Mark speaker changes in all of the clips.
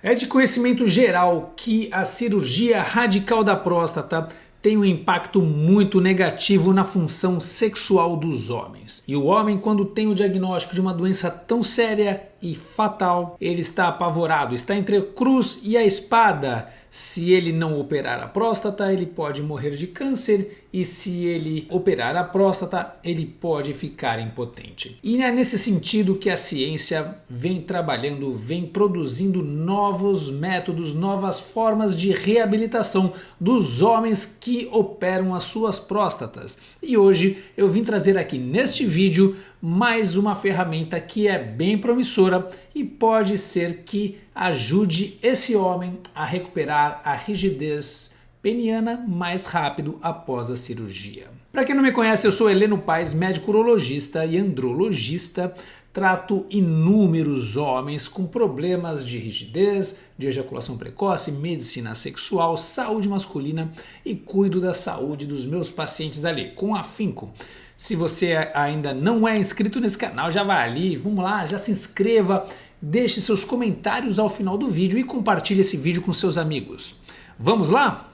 Speaker 1: É de conhecimento geral que a cirurgia radical da próstata tem um impacto muito negativo na função sexual dos homens. E o homem, quando tem o diagnóstico de uma doença tão séria e fatal, ele está apavorado, está entre a cruz e a espada. Se ele não operar a próstata, ele pode morrer de câncer, e se ele operar a próstata, ele pode ficar impotente. E é nesse sentido que a ciência vem trabalhando, vem produzindo novos métodos, novas formas de reabilitação dos homens que operam as suas próstatas. E hoje eu vim trazer aqui neste vídeo mais uma ferramenta que é bem promissora e pode ser que ajude esse homem a recuperar a rigidez peniana mais rápido após a cirurgia. Para quem não me conhece, eu sou Heleno Paes, médico urologista e andrologista. Trato inúmeros homens com problemas de rigidez, de ejaculação precoce, medicina sexual, saúde masculina e cuido da saúde dos meus pacientes ali, com afinco. Se você ainda não é inscrito nesse canal, já vai ali, vamos lá, já se inscreva, deixe seus comentários ao final do vídeo e compartilhe esse vídeo com seus amigos. Vamos lá?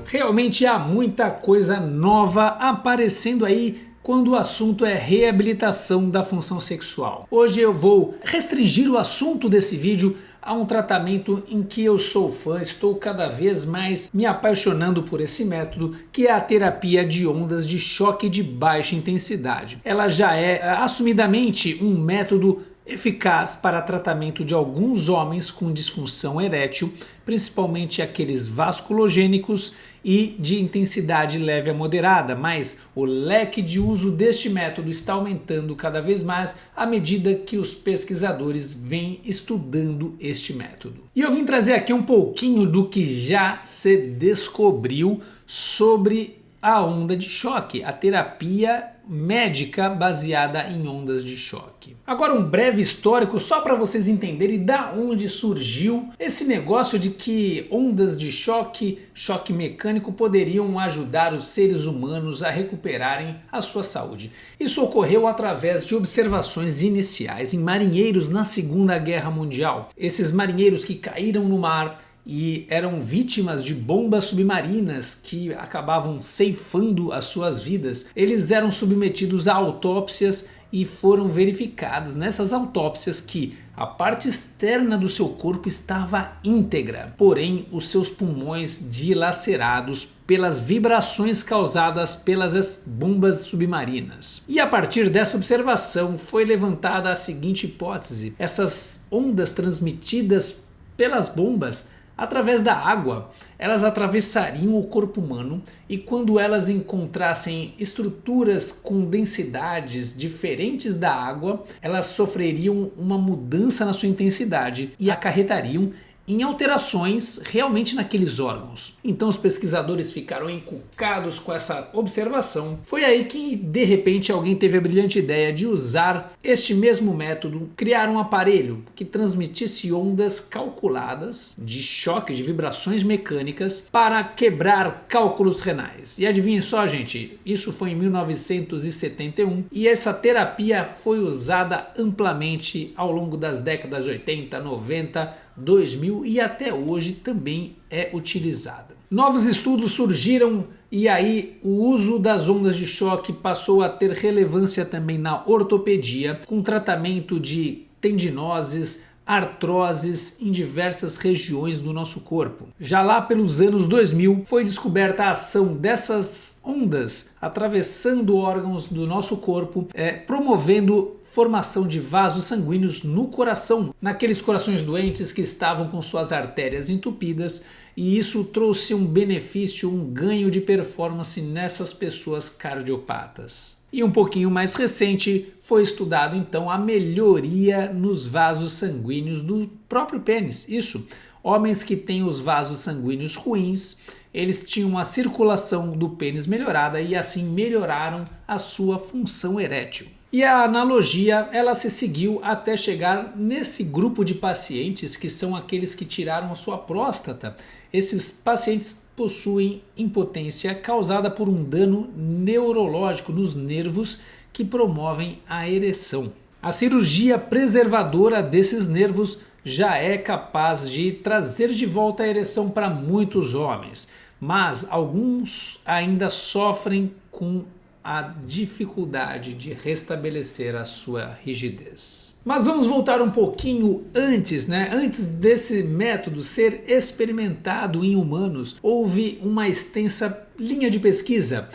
Speaker 1: Realmente há muita coisa nova aparecendo aí quando o assunto é reabilitação da função sexual. Hoje eu vou restringir o assunto desse vídeo a um tratamento em que eu sou fã, estou cada vez mais me apaixonando por esse método, que é a terapia de ondas de choque de baixa intensidade. Ela já é assumidamente um método eficaz para tratamento de alguns homens com disfunção erétil, principalmente aqueles vasculogênicos e de intensidade leve a moderada, mas o leque de uso deste método está aumentando cada vez mais à medida que os pesquisadores vêm estudando este método. E eu vim trazer aqui um pouquinho do que já se descobriu sobre a onda de choque, a terapia médica baseada em ondas de choque. Agora um breve histórico só para vocês entenderem da onde surgiu esse negócio de que ondas de choque, choque mecânico poderiam ajudar os seres humanos a recuperarem a sua saúde. Isso ocorreu através de observações iniciais em marinheiros na Segunda Guerra Mundial. Esses marinheiros que caíram no mar e eram vítimas de bombas submarinas que acabavam ceifando as suas vidas. Eles eram submetidos a autópsias e foram verificados nessas autópsias que a parte externa do seu corpo estava íntegra, porém os seus pulmões dilacerados pelas vibrações causadas pelas bombas submarinas. E a partir dessa observação foi levantada a seguinte hipótese: essas ondas transmitidas pelas bombas através da água, elas atravessariam o corpo humano e quando elas encontrassem estruturas com densidades diferentes da água, elas sofreriam uma mudança na sua intensidade e acarretariam em alterações realmente naqueles órgãos. Então os pesquisadores ficaram encucados com essa observação. Foi aí que de repente alguém teve a brilhante ideia de usar este mesmo método, criar um aparelho que transmitisse ondas calculadas de choque, de vibrações mecânicas para quebrar cálculos renais. E adivinhem só, gente, isso foi em 1971 e essa terapia foi usada amplamente ao longo das décadas de 80, 90, 2000 e até hoje também é utilizada. Novos estudos surgiram e aí o uso das ondas de choque passou a ter relevância também na ortopedia, com tratamento de tendinoses, artroses em diversas regiões do nosso corpo. Já lá pelos anos 2000 foi descoberta a ação dessas ondas atravessando órgãos do nosso corpo, promovendo formação de vasos sanguíneos no coração, naqueles corações doentes que estavam com suas artérias entupidas, e isso trouxe um benefício, um ganho de performance nessas pessoas cardiopatas. E um pouquinho mais recente foi estudado então a melhoria nos vasos sanguíneos do próprio pênis. Isso, homens que têm os vasos sanguíneos ruins, eles tinham a circulação do pênis melhorada e assim melhoraram a sua função erétil. E a analogia ela se seguiu até chegar nesse grupo de pacientes que são aqueles que tiraram a sua próstata. Esses pacientes possuem impotência causada por um dano neurológico nos nervos que promovem a ereção. A cirurgia preservadora desses nervos já é capaz de trazer de volta a ereção para muitos homens, mas alguns ainda sofrem com a dificuldade de restabelecer a sua rigidez. Mas vamos voltar um pouquinho antes, né? Antes desse método ser experimentado em humanos, houve uma extensa linha de pesquisa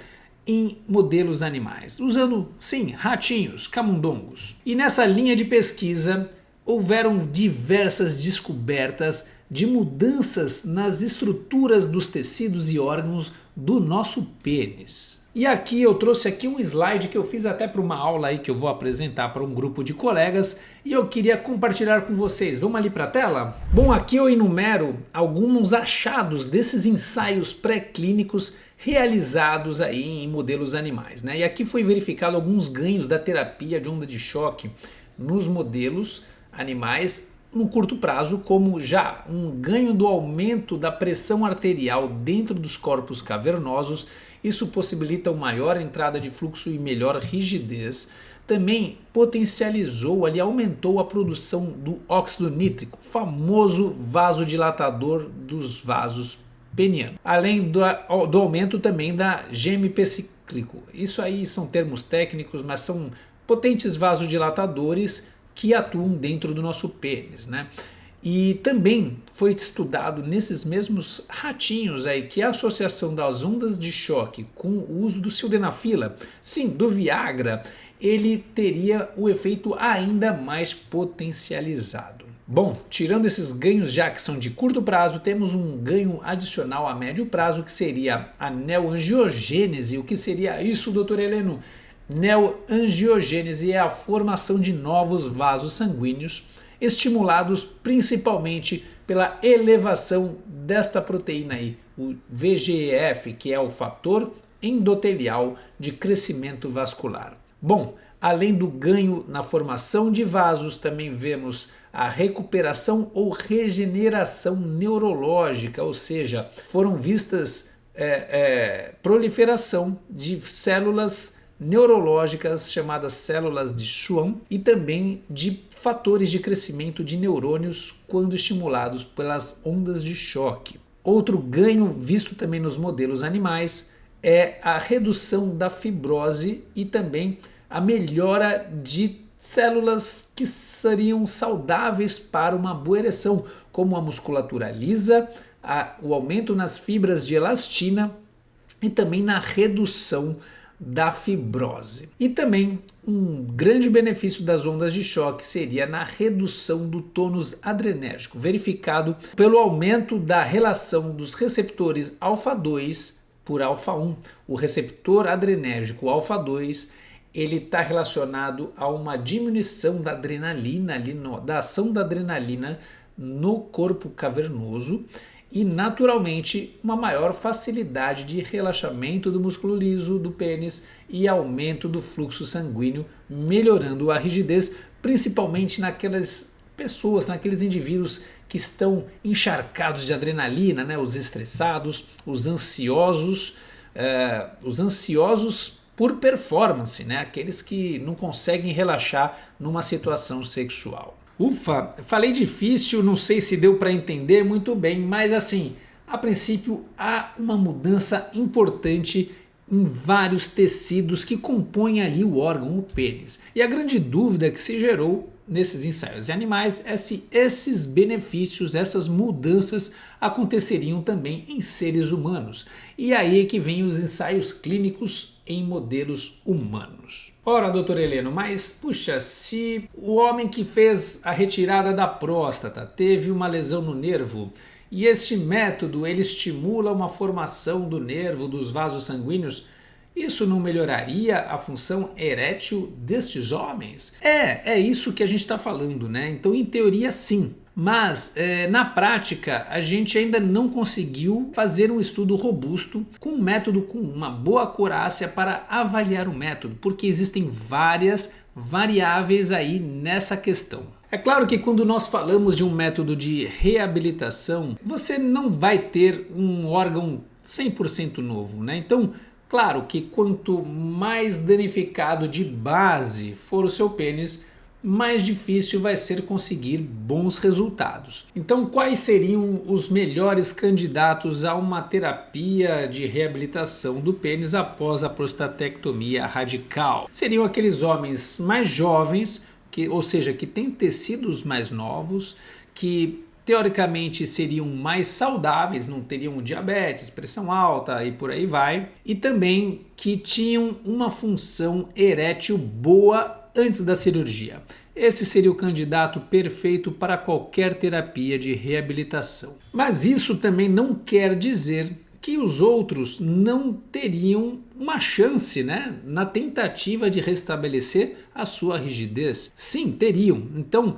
Speaker 1: em modelos animais, usando, sim, ratinhos, camundongos. E nessa linha de pesquisa houveram diversas descobertas de mudanças nas estruturas dos tecidos e órgãos do nosso pênis. E aqui eu trouxe aqui um slide que eu fiz até para uma aula aí que eu vou apresentar para um grupo de colegas e eu queria compartilhar com vocês. Vamos ali para a tela? Bom, aqui eu enumero alguns achados desses ensaios pré-clínicos realizados aí em modelos animais, né? E aqui foi verificado alguns ganhos da terapia de onda de choque nos modelos animais no curto prazo, como já um ganho do aumento da pressão arterial dentro dos corpos cavernosos. Isso possibilita uma maior entrada de fluxo e melhor rigidez. Também potencializou, aumentou a produção do óxido nítrico, famoso vasodilatador dos vasos penianos. Além do aumento também da GMP cíclico. Isso aí são termos técnicos, mas são potentes vasodilatadores que atuam dentro do nosso pênis, né? E também foi estudado nesses mesmos ratinhos aí que a associação das ondas de choque com o uso do sildenafila, sim, do Viagra, ele teria o efeito ainda mais potencializado. Bom, tirando esses ganhos já que são de curto prazo, temos um ganho adicional a médio prazo que seria a neoangiogênese. O que seria isso, doutor Heleno? Neoangiogênese é a formação de novos vasos sanguíneos, estimulados principalmente pela elevação desta proteína aí, o VEGF, que é o fator endotelial de crescimento vascular. Bom, além do ganho na formação de vasos, também vemos a recuperação ou regeneração neurológica, ou seja, foram vistas proliferação de células neurológicas chamadas células de Schwann e também de fatores de crescimento de neurônios quando estimulados pelas ondas de choque. Outro ganho visto também nos modelos animais é a redução da fibrose e também a melhora de células que seriam saudáveis para uma boa ereção, como a musculatura lisa, o aumento nas fibras de elastina e também na redução da fibrose. E também um grande benefício das ondas de choque seria na redução do tônus adrenérgico, verificado pelo aumento da relação dos receptores alfa-2 por alfa-1. O receptor adrenérgico alfa-2 ele está relacionado a uma diminuição da adrenalina, da ação da adrenalina no corpo cavernoso e naturalmente uma maior facilidade de relaxamento do músculo liso do pênis e aumento do fluxo sanguíneo, melhorando a rigidez, principalmente naquelas pessoas, naqueles indivíduos que estão encharcados de adrenalina, né? Os estressados, os ansiosos por performance, né? Aqueles que não conseguem relaxar numa situação sexual. Ufa, falei difícil, não sei se deu para entender muito bem, mas assim, a princípio há uma mudança importante em vários tecidos que compõem ali o órgão, o pênis. E a grande dúvida que se gerou nesses ensaios em animais é se esses benefícios, essas mudanças aconteceriam também em seres humanos. E aí é que vem os ensaios clínicos em modelos humanos. Ora, doutor Heleno, mas puxa, se o homem que fez a retirada da próstata teve uma lesão no nervo e este método ele estimula uma formação do nervo, dos vasos sanguíneos, isso não melhoraria a função erétil destes homens? É isso que a gente está falando, né? Então, em teoria, sim. Mas na prática a gente ainda não conseguiu fazer um estudo robusto com um método com uma boa acurácia para avaliar o método, porque existem várias variáveis aí nessa questão. É claro que quando nós falamos de um método de reabilitação, você não vai ter um órgão 100% novo, né? Então, claro que quanto mais danificado de base for o seu pênis, mais difícil vai ser conseguir bons resultados. Então, quais seriam os melhores candidatos a uma terapia de reabilitação do pênis após a prostatectomia radical? Seriam aqueles homens mais jovens, ou seja, que têm tecidos mais novos, que teoricamente seriam mais saudáveis, não teriam diabetes, pressão alta e por aí vai, e também que tinham uma função erétil boa antes da cirurgia. Esse seria o candidato perfeito para qualquer terapia de reabilitação. Mas isso também não quer dizer que os outros não teriam uma chance, né, na tentativa de restabelecer a sua rigidez. Sim, teriam. Então,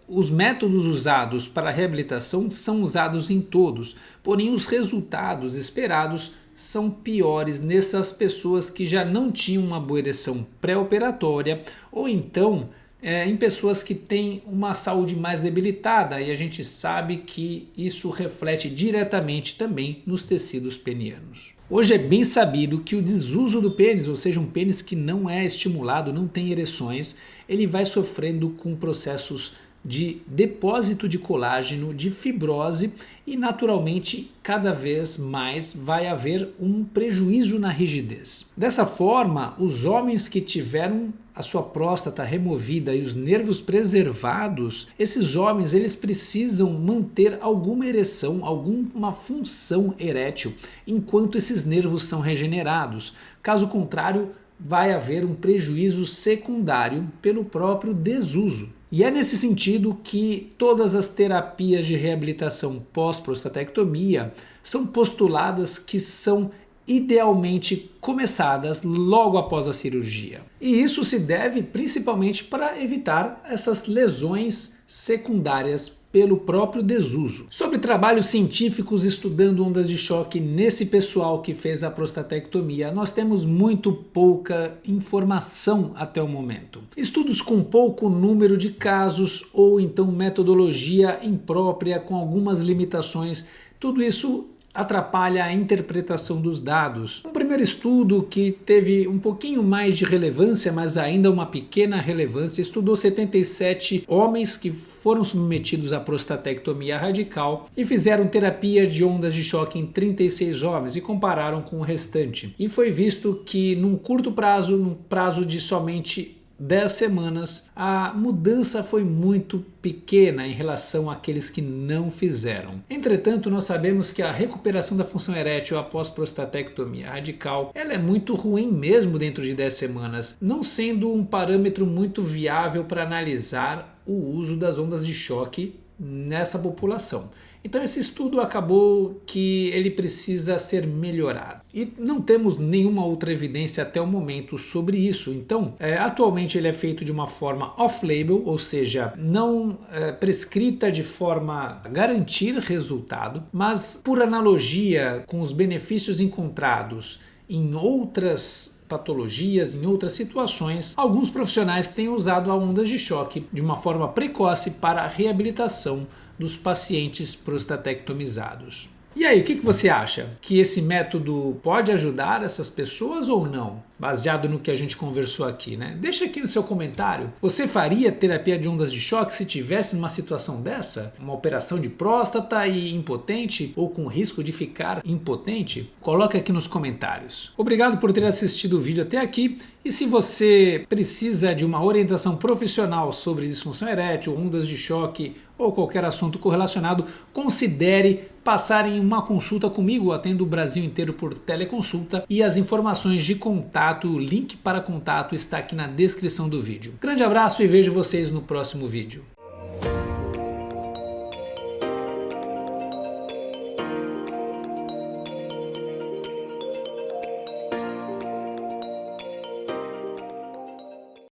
Speaker 1: os métodos usados para a reabilitação são usados em todos, porém os resultados esperados são piores nessas pessoas que já não tinham uma boa ereção pré-operatória ou então em pessoas que têm uma saúde mais debilitada, e a gente sabe que isso reflete diretamente também nos tecidos penianos. Hoje é bem sabido que o desuso do pênis, ou seja, um pênis que não é estimulado, não tem ereções, ele vai sofrendo com processos de depósito de colágeno, de fibrose e naturalmente cada vez mais vai haver um prejuízo na rigidez. Dessa forma, os homens que tiveram a sua próstata removida e os nervos preservados, esses homens eles precisam manter alguma ereção, alguma função erétil enquanto esses nervos são regenerados. Caso contrário, vai haver um prejuízo secundário pelo próprio desuso. E é nesse sentido que todas as terapias de reabilitação pós-prostatectomia são postuladas que são idealmente começadas logo após a cirurgia. E isso se deve principalmente para evitar essas lesões secundárias pelo próprio desuso. Sobre trabalhos científicos estudando ondas de choque nesse pessoal que fez a prostatectomia, nós temos muito pouca informação até o momento. Estudos com pouco número de casos ou então metodologia imprópria com algumas limitações, tudo isso atrapalha a interpretação dos dados. Um primeiro estudo que teve um pouquinho mais de relevância, mas ainda uma pequena relevância, estudou 77 homens que foram submetidos à prostatectomia radical e fizeram terapia de ondas de choque em 36 homens e compararam com o restante. E foi visto que num curto prazo, num prazo de somente 10 semanas, a mudança foi muito pequena em relação àqueles que não fizeram. Entretanto, nós sabemos que a recuperação da função erétil após prostatectomia radical ela é muito ruim mesmo dentro de 10 semanas, não sendo um parâmetro muito viável para analisar o uso das ondas de choque nessa população. Então esse estudo acabou que ele precisa ser melhorado. E não temos nenhuma outra evidência até o momento sobre isso. Então, atualmente ele é feito de uma forma off-label, ou seja, não prescrita de forma a garantir resultado, mas por analogia com os benefícios encontrados em outras patologias, em outras situações, alguns profissionais têm usado a ondas de choque de uma forma precoce para a reabilitação dos pacientes prostatectomizados. E aí, o que você acha? Que esse método pode ajudar essas pessoas ou não? Baseado no que a gente conversou aqui, né? Deixa aqui no seu comentário. Você faria terapia de ondas de choque se tivesse numa situação dessa? Uma operação de próstata e impotente ou com risco de ficar impotente? Coloque aqui nos comentários. Obrigado por ter assistido o vídeo até aqui. E se você precisa de uma orientação profissional sobre disfunção erétil, ondas de choque ou qualquer assunto correlacionado, considere passar em uma consulta comigo. Eu atendo o Brasil inteiro por teleconsulta e as informações de contato, o link para contato está aqui na descrição do vídeo. Grande abraço e vejo vocês no próximo vídeo.